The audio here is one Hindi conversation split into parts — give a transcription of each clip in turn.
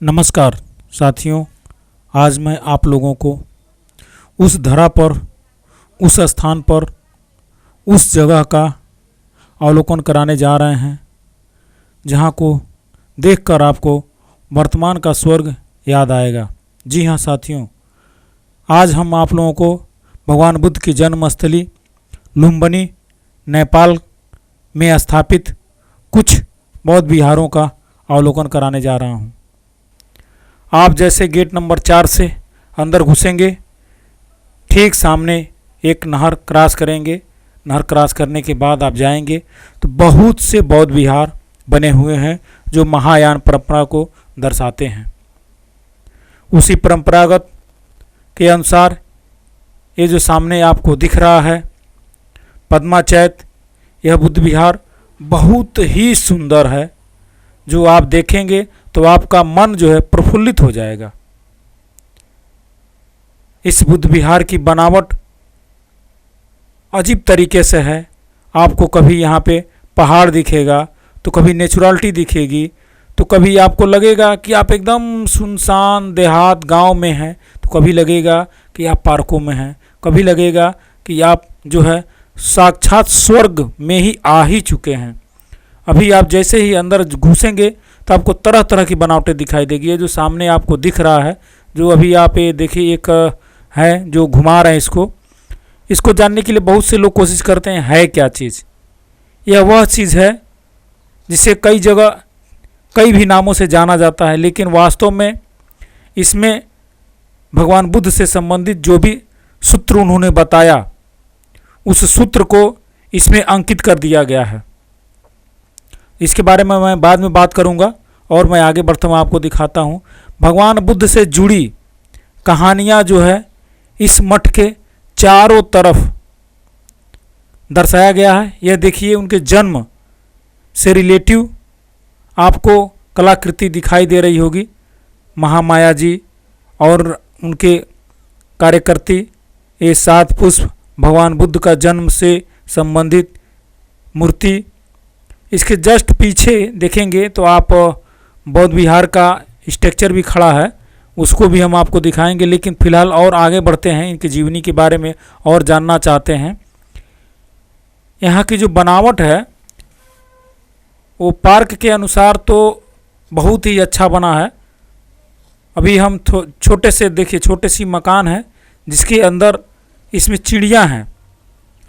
नमस्कार साथियों, आज मैं आप लोगों को उस धरा पर, उस स्थान पर, उस जगह का अवलोकन कराने जा रहे हैं जहां को देखकर आपको वर्तमान का स्वर्ग याद आएगा। जी हाँ साथियों, आज हम आप लोगों को भगवान बुद्ध की जन्मस्थली लुम्बिनी, नेपाल में स्थापित कुछ बौद्ध विहारों का अवलोकन कराने जा रहा हूँ। आप जैसे गेट नंबर 4 से अंदर घुसेंगे, ठीक सामने एक नहर क्रॉस करेंगे। नहर क्रॉस करने के बाद आप जाएंगे तो बहुत से बौद्ध विहार बने हुए हैं जो महायान परंपरा को दर्शाते हैं। उसी परंपरागत के अनुसार ये जो सामने आपको दिख रहा है पद्माचैत, यह बुद्ध विहार बहुत ही सुंदर है। जो आप देखेंगे तो आपका मन जो है प्रफुल्लित हो जाएगा। इस बुद्ध विहार की बनावट अजीब तरीके से है। आपको कभी यहाँ पे पहाड़ दिखेगा तो कभी नेचुरलिटी दिखेगी, तो कभी आपको लगेगा कि आप एकदम सुनसान देहात गांव में हैं, तो कभी लगेगा कि आप पार्कों में हैं, कभी लगेगा कि आप जो है साक्षात स्वर्ग में ही आ ही चुके हैं। अभी आप जैसे ही अंदर घुसेंगे तो आपको तरह तरह की बनावटें दिखाई देगी। ये जो सामने आपको दिख रहा है, जो अभी आप ये देखिए एक है जो घुमा रहे हैं, इसको जानने के लिए बहुत से लोग कोशिश करते हैं है क्या चीज़। यह वह चीज़ है जिसे कई जगह कई भी नामों से जाना जाता है, लेकिन वास्तव में इसमें भगवान बुद्ध से संबंधित जो भी सूत्र उन्होंने बताया, उस सूत्र को इसमें अंकित कर दिया गया है। इसके बारे में मैं बाद में बात करूंगा और मैं आगे बढ़ता हूँ, आपको दिखाता हूँ भगवान बुद्ध से जुड़ी कहानियाँ जो है इस मठ के चारों तरफ दर्शाया गया है। यह देखिए उनके जन्म से रिलेटिव आपको कलाकृति दिखाई दे रही होगी। महामाया जी और उनके कार्यकर्ती, ये 7 पुष्प भगवान बुद्ध का जन्म से संबंधित मूर्ति। इसके जस्ट पीछे देखेंगे तो आप बौद्ध विहार का स्ट्रक्चर भी खड़ा है, उसको भी हम आपको दिखाएंगे। लेकिन फिलहाल और आगे बढ़ते हैं, इनकी जीवनी के बारे में और जानना चाहते हैं। यहाँ की जो बनावट है वो पार्क के अनुसार तो बहुत ही अच्छा बना है। अभी हम छोटे से देखिए, छोटे सी मकान है जिसके अंदर इसमें चिड़िया हैं,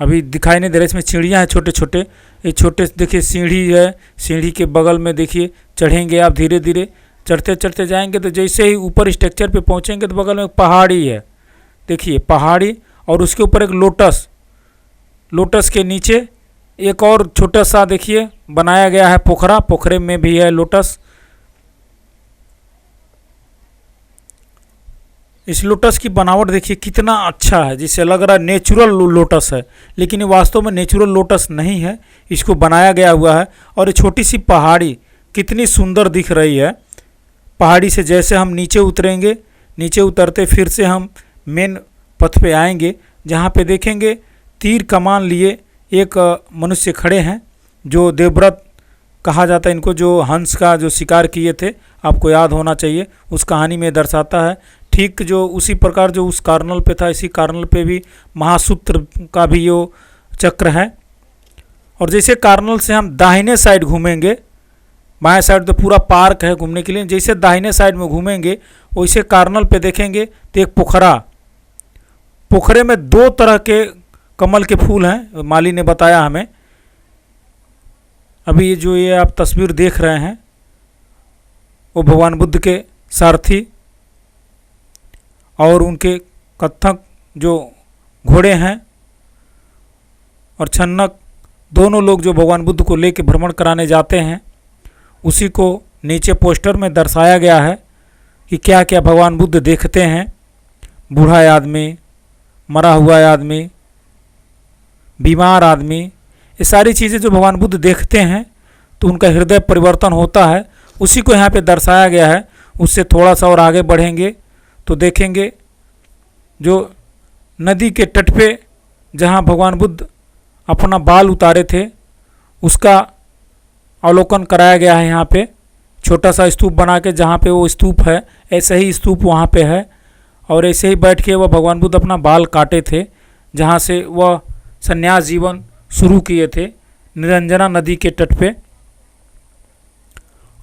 अभी दिखाई नहीं दे रहा, इसमें चिड़िया हैं छोटे छोटे। ये छोटे देखिए सीढ़ी है, सीढ़ी के बगल में देखिए चढ़ेंगे आप, धीरे धीरे चढ़ते चढ़ते जाएंगे तो जैसे ही ऊपर स्ट्रक्चर पे पहुंचेंगे तो बगल में एक पहाड़ी है, देखिए पहाड़ी, और उसके ऊपर एक लोटस, लोटस के नीचे एक और छोटा सा देखिए बनाया गया है पोखरा, पोखरे में भी है लोटस। इस लोटस की बनावट देखिए कितना अच्छा है, जिससे लग रहा है नेचुरल लोटस है, लेकिन ये वास्तव में नेचुरल लोटस नहीं है, इसको बनाया गया हुआ है। और ये छोटी सी पहाड़ी कितनी सुंदर दिख रही है। पहाड़ी से जैसे हम नीचे उतरेंगे, नीचे उतरते फिर से हम मेन पथ पे आएंगे, जहाँ पे देखेंगे तीर कमान लिए एक मनुष्य खड़े हैं, जो देवव्रत कहा जाता है इनको, जो हंस का जो शिकार किए थे, आपको याद होना चाहिए, उस कहानी में दर्शाता है। ठीक जो उसी प्रकार जो उस कार्नल पे था, इसी कार्नल पे भी महासूत्र का भी यो चक्र है। और जैसे कार्नल से हम दाहिने साइड घूमेंगे, बाएं साइड तो पूरा पार्क है घूमने के लिए, जैसे दाहिने साइड में घूमेंगे वैसे कार्नल पे देखेंगे तो एक पोखरा, पोखरे में 2 तरह के कमल के फूल हैं, माली ने बताया हमें। अभी ये जो ये आप तस्वीर देख रहे हैं वो भगवान बुद्ध के सारथी और उनके कत्थक जो घोड़े हैं और छन्नक, दोनों लोग जो भगवान बुद्ध को लेकर भ्रमण कराने जाते हैं, उसी को नीचे पोस्टर में दर्शाया गया है कि क्या क्या भगवान बुद्ध देखते हैं। बूढ़ा आदमी, मरा हुआ आदमी, बीमार आदमी, ये सारी चीज़ें जो भगवान बुद्ध देखते हैं तो उनका हृदय परिवर्तन होता है, उसी को यहाँ पे दर्शाया गया है। उससे थोड़ा सा और आगे बढ़ेंगे तो देखेंगे जो नदी के तट पे जहाँ भगवान बुद्ध अपना बाल उतारे थे उसका अवलोकन कराया गया है यहाँ पे। छोटा सा स्तूप बना के, जहाँ पे वो स्तूप है ऐसे ही स्तूप वहाँ पे है। और ऐसे ही बैठ के वह भगवान बुद्ध अपना बाल काटे थे, जहाँ से वह संन्यास जीवन शुरू किए थे, निरंजना नदी के तट पे।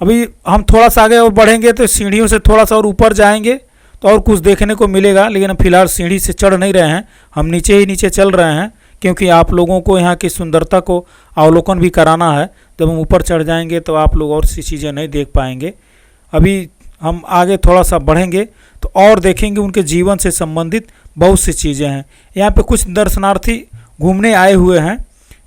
अभी हम थोड़ा सा आगे और बढ़ेंगे तो सीढ़ियों से थोड़ा सा और ऊपर जाएंगे तो और कुछ देखने को मिलेगा, लेकिन हम फिलहाल सीढ़ी से चढ़ नहीं रहे हैं, हम नीचे ही नीचे चल रहे हैं, क्योंकि आप लोगों को यहाँ की सुंदरता को अवलोकन भी कराना है। जब हम ऊपर चढ़ जाएंगे तो आप लोग और सी चीज़ें नहीं देख पाएंगे। अभी हम आगे थोड़ा सा बढ़ेंगे तो और देखेंगे उनके जीवन से संबंधित बहुत सी चीज़ें हैं। यहाँ पे कुछ दर्शनार्थी घूमने आए हुए हैं,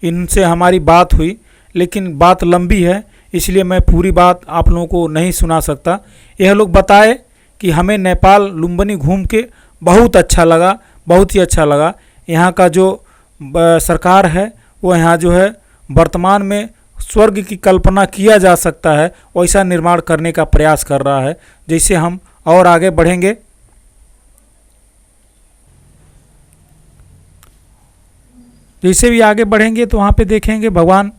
इनसे हमारी बात हुई, लेकिन बात लंबी है इसलिए मैं पूरी बात आप लोगों को नहीं सुना सकता। यह लोग बताए कि हमें नेपाल लुम्बिनी घूम के बहुत अच्छा लगा, बहुत ही अच्छा लगा। यहाँ का जो सरकार है वो यहाँ जो है वर्तमान में स्वर्ग की कल्पना किया जा सकता है वैसा निर्माण करने का प्रयास कर रहा है। जैसे हम और आगे बढ़ेंगे, जैसे भी आगे बढ़ेंगे तो वहाँ पे देखेंगे भगवान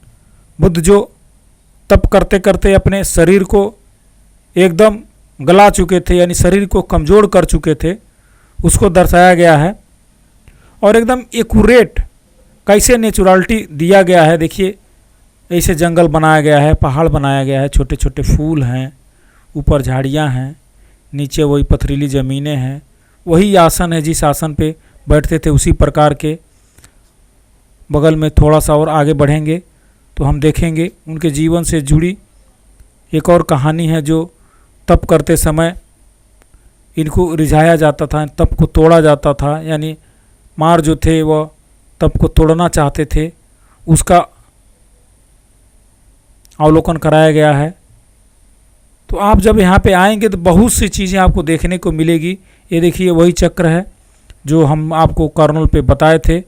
बुद्ध जो तप करते करते अपने शरीर को एकदम गला चुके थे, यानी शरीर को कमज़ोर कर चुके थे, उसको दर्शाया गया है। और एकदम एक्यूरेट कैसे नेचुरलिटी दिया गया है, देखिए ऐसे जंगल बनाया गया है, पहाड़ बनाया गया है, छोटे छोटे फूल हैं, ऊपर झाड़ियाँ हैं, नीचे वही पथरीली ज़मीनें हैं, वही आसन है जिस आसन पे बैठते थे उसी प्रकार के। बगल में थोड़ा सा और आगे बढ़ेंगे तो हम देखेंगे उनके जीवन से जुड़ी एक और कहानी है, जो तप करते समय इनको रिझाया जाता था, तप को तोड़ा जाता था, यानी मार जो थे वह तप को तोड़ना चाहते थे, उसका अवलोकन कराया गया है। तो आप जब यहाँ पे आएंगे तो बहुत सी चीज़ें आपको देखने को मिलेगी। ये देखिए वही चक्र है जो हम आपको कर्नल पे बताए थे,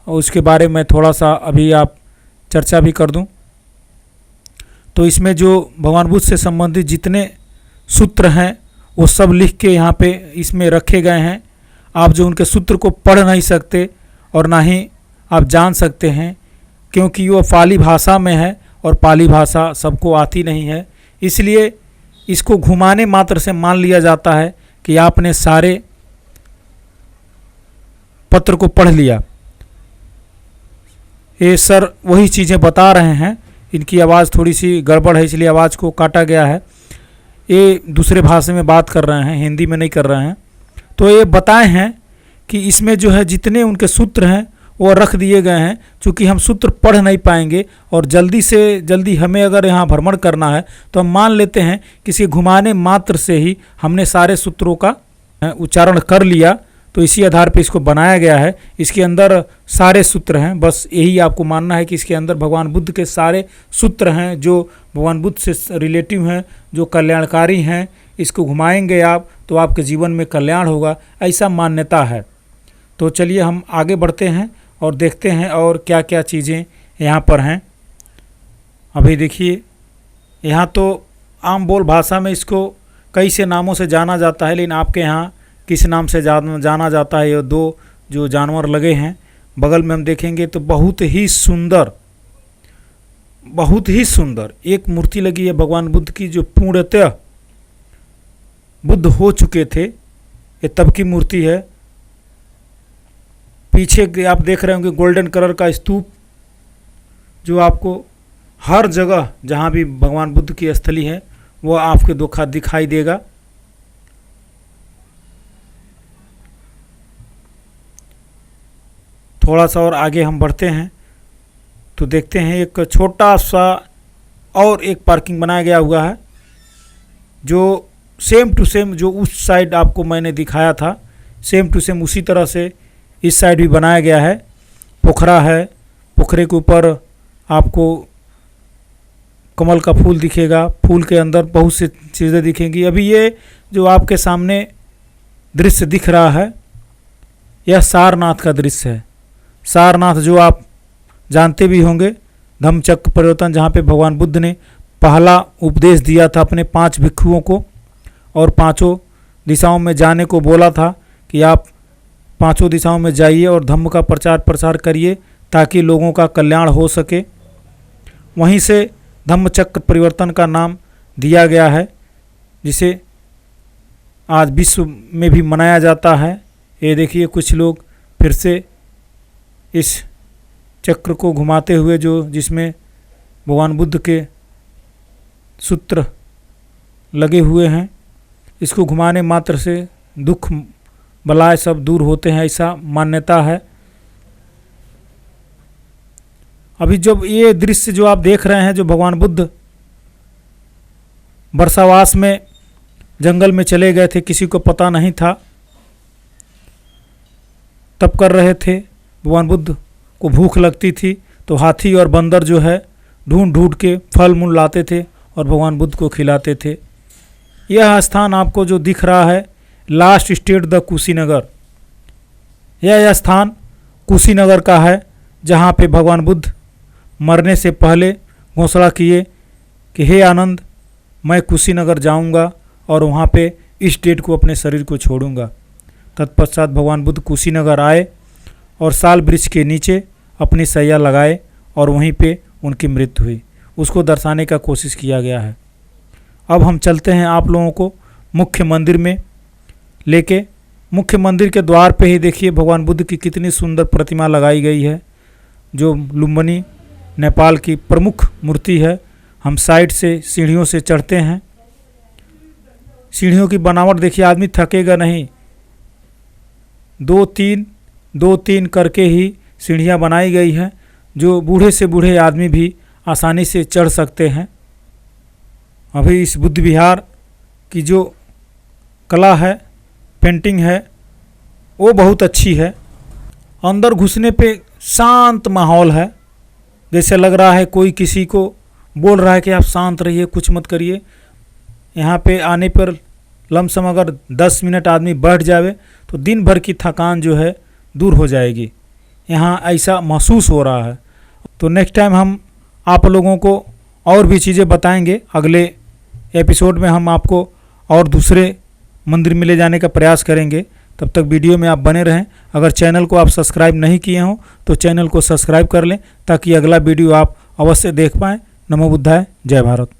और उसके बारे में थोड़ा सा अभी आप चर्चा भी कर दूं तो इसमें जो भगवान बुद्ध से संबंधित जितने सूत्र हैं वो सब लिख के यहाँ पे इसमें रखे गए हैं। आप जो उनके सूत्र को पढ़ नहीं सकते और ना ही आप जान सकते हैं, क्योंकि वो पाली भाषा में है और पाली भाषा सबको आती नहीं है, इसलिए इसको घुमाने मात्र से मान लिया जाता है कि आपने सारे पत्र को पढ़ लिया। ये सर वही चीज़ें बता रहे हैं, इनकी आवाज़ थोड़ी सी गड़बड़ है इसलिए आवाज़ को काटा गया है। ये दूसरे भाषा में बात कर रहे हैं, हिंदी में नहीं कर रहे हैं। तो ये बताए हैं कि इसमें जो है जितने उनके सूत्र हैं वो रख दिए गए हैं, क्योंकि हम सूत्र पढ़ नहीं पाएंगे और जल्दी से जल्दी हमें अगर यहाँ भ्रमण करना है तो हम मान लेते हैं कि इसे घुमाने मात्र से ही हमने सारे सूत्रों का उच्चारण कर लिया, तो इसी आधार पर इसको बनाया गया है। इसके अंदर सारे सूत्र हैं, बस यही आपको मानना है कि इसके अंदर भगवान बुद्ध के सारे सूत्र हैं जो भगवान बुद्ध से रिलेटिव हैं, जो कल्याणकारी हैं। इसको घुमाएंगे आप तो आपके जीवन में कल्याण होगा, ऐसा मान्यता है। तो चलिए हम आगे बढ़ते हैं और देखते हैं और क्या क्या चीज़ें यहाँ पर हैं। अभी देखिए यहाँ तो आम बोल भाषा में इसको कई से नामों से जाना जाता है, लेकिन आपके यहाँ किस नाम से जाना जाता है। ये दो जो जानवर लगे हैं बगल में हम देखेंगे तो बहुत ही सुंदर एक मूर्ति लगी है भगवान बुद्ध की, जो पूर्णतः बुद्ध हो चुके थे, ये तब की मूर्ति है। पीछे आप देख रहे होंगे गोल्डन कलर का स्तूप, जो आपको हर जगह जहाँ भी भगवान बुद्ध की स्थली है वो आपके दिखाई देगा। थोड़ा सा और आगे हम बढ़ते हैं तो देखते हैं एक छोटा सा और एक पार्किंग बनाया गया हुआ है, जो सेम टू सेम जो उस साइड आपको मैंने दिखाया था, सेम टू सेम उसी तरह से इस साइड भी बनाया गया है। पोखरा है, पोखरे के ऊपर आपको कमल का फूल दिखेगा, फूल के अंदर बहुत सी चीज़ें दिखेंगी। अभी ये जो आपके सामने दृश्य दिख रहा है यह सारनाथ का दृश्य है। सारनाथ जो आप जानते भी होंगे, धम्मचक्र प्रवर्तन, जहाँ पे भगवान बुद्ध ने पहला उपदेश दिया था अपने 5 भिक्षुओं को और 5 दिशाओं में जाने को बोला था कि आप 5 दिशाओं में जाइए और धम्म का प्रचार प्रसार करिए ताकि लोगों का कल्याण हो सके। वहीं से धम्मचक्र परिवर्तन का नाम दिया गया है, जिसे आज विश्व में भी मनाया जाता है। ये देखिए कुछ लोग फिर से इस चक्र को घुमाते हुए जिसमें भगवान बुद्ध के सूत्र लगे हुए हैं, इसको घुमाने मात्र से दुख बलाए सब दूर होते हैं, ऐसा मान्यता है। अभी जब ये दृश्य जो आप देख रहे हैं, जो भगवान बुद्ध वर्षावास में जंगल में चले गए थे, किसी को पता नहीं था, तप कर रहे थे। भगवान बुद्ध को भूख लगती थी तो हाथी और बंदर जो है ढूंढ ढूंढ के फल मूल लाते थे और भगवान बुद्ध को खिलाते थे। यह स्थान आपको जो दिख रहा है, लास्ट स्टेट द कुशीनगर, यह स्थान कुशीनगर का है, जहाँ पे भगवान बुद्ध मरने से पहले घोषणा किए कि हे आनंद, मैं कुशीनगर जाऊंगा और वहाँ पे इस डेट को अपने शरीर को छोड़ूंगा। तत्पश्चात भगवान बुद्ध कुशीनगर आए और साल वृक्ष के नीचे अपनी सैया लगाए और वहीं पे उनकी मृत्यु हुई। उसको दर्शाने का कोशिश किया गया है। अब हम चलते हैं आप लोगों को मुख्य मंदिर में लेके। मुख्य मंदिर के द्वार पे ही देखिए भगवान बुद्ध की कितनी सुंदर प्रतिमा लगाई गई है, जो लुम्बिनी नेपाल की प्रमुख मूर्ति है। हम साइड से सीढ़ियों से चढ़ते हैं। सीढ़ियों की बनावट देखिए, आदमी थकेगा नहीं। दो तीन करके ही सीढ़ियाँ बनाई गई हैं, जो बूढ़े से बूढ़े आदमी भी आसानी से चढ़ सकते हैं। अभी इस बुद्ध विहार की जो कला है, पेंटिंग है, वो बहुत अच्छी है। अंदर घुसने पे शांत माहौल है, जैसे लग रहा है कोई किसी को बोल रहा है कि आप शांत रहिए, कुछ मत करिए। यहाँ पे आने पर लमसम अगर 10 मिनट आदमी बैठ जावे तो दिन भर की थकान जो है दूर हो जाएगी। यहाँ ऐसा महसूस हो रहा है। तो नेक्स्ट टाइम हम आप लोगों को और भी चीज़ें बताएंगे। अगले एपिसोड में हम आपको और दूसरे मंदिर में ले जाने का प्रयास करेंगे। तब तक वीडियो में आप बने रहें। अगर चैनल को आप सब्सक्राइब नहीं किए हों तो चैनल को सब्सक्राइब कर लें, ताकि अगला वीडियो आप अवश्य देख पाएँ। नमो बुद्धाय, जय भारत।